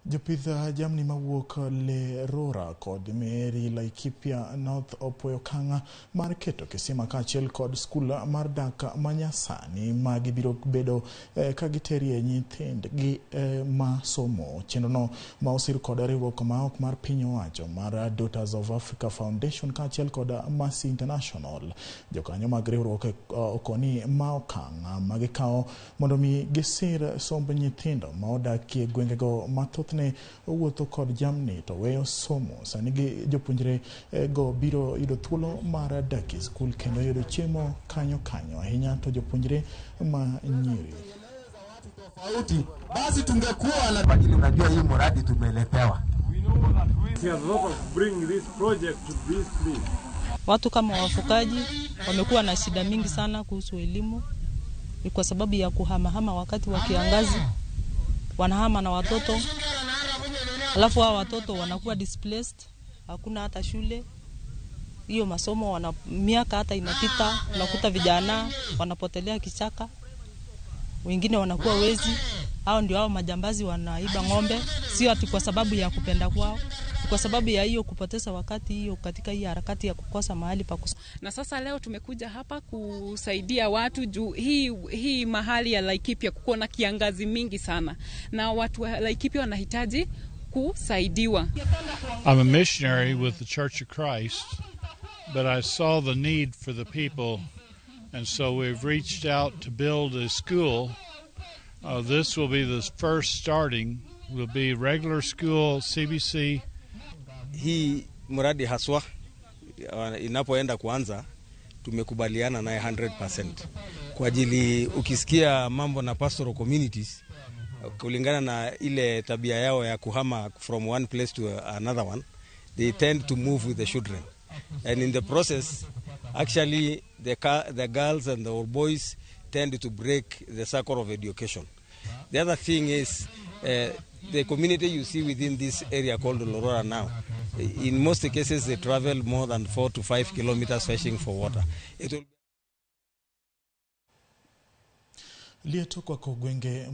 Jopitha jamni mawuok le Rora kod Meri Laikipia North opoyo kanga mar keto kisima kachiel kod skul mar dak manyasani magibiro bedo kagiterie nyithindgi masomo. Chenrono ma osir kod riwruok maok mar piny owacho mar Daughters of Africa Foundation kachiel kod Mercy International. Jokanyo mag riwruok okoni maokang magikao mondo mi gisir somb nyithindo ma odakie gwengego mathoth ne owuotho kod jamni to weyo somo. Sani jopuonjre go biro yudo thuolo mar dak e skul kendo yudo chiemo kanyo ahinya to jopuonjre ma nyiri. Basi tungekuwa na ajili, unajua hii mradi tumeletewa. Watu kama wafukaji wamekuwa na shida mingi sana kuhusu elimu, ni kwa sababu ya kuhamahama wakati wa kiangazi. Wanahama na watoto, alafu hao watoto wanakuwa displaced, hakuna hata shule. Hiyo masomo miaka hata inapita, unakuta vijana wanapotelea kichaka, wengine wanakuwa wezi. Hao ndio hao majambazi wanaiba ng'ombe, sio ati kwa sababu ya kupenda kwao, kwa sababu ya hiyo kupoteza wakati hiyo katika hii harakati ya kukosa mahali pa kusoma. Na sasa leo tumekuja hapa kusaidia watu juu hii mahali ya Laikipia kuko na kiangazi mingi sana, na watu wa Laikipia wanahitaji kusaidiwa. I'm a missionary with the Church of Christ, but I saw the need for the people, and so we've reached out to build a school. This will be the first starting, will be regular school, CBC. Hii mradi haswa inapoenda kuanza tumekubaliana naye 100% kwa ajili ukisikia mambo na pastoral communities kulingana na ile tabia yao ya kuhama from one place to another one, they tend to move with the children, and in the process actually the girls and the boys tend to break the circle of education. The other thing is the community you see within this area called Lorora now, in most cases they travel more than 4 to 5 kilometers fishing for water. Lieto kwa kogwenge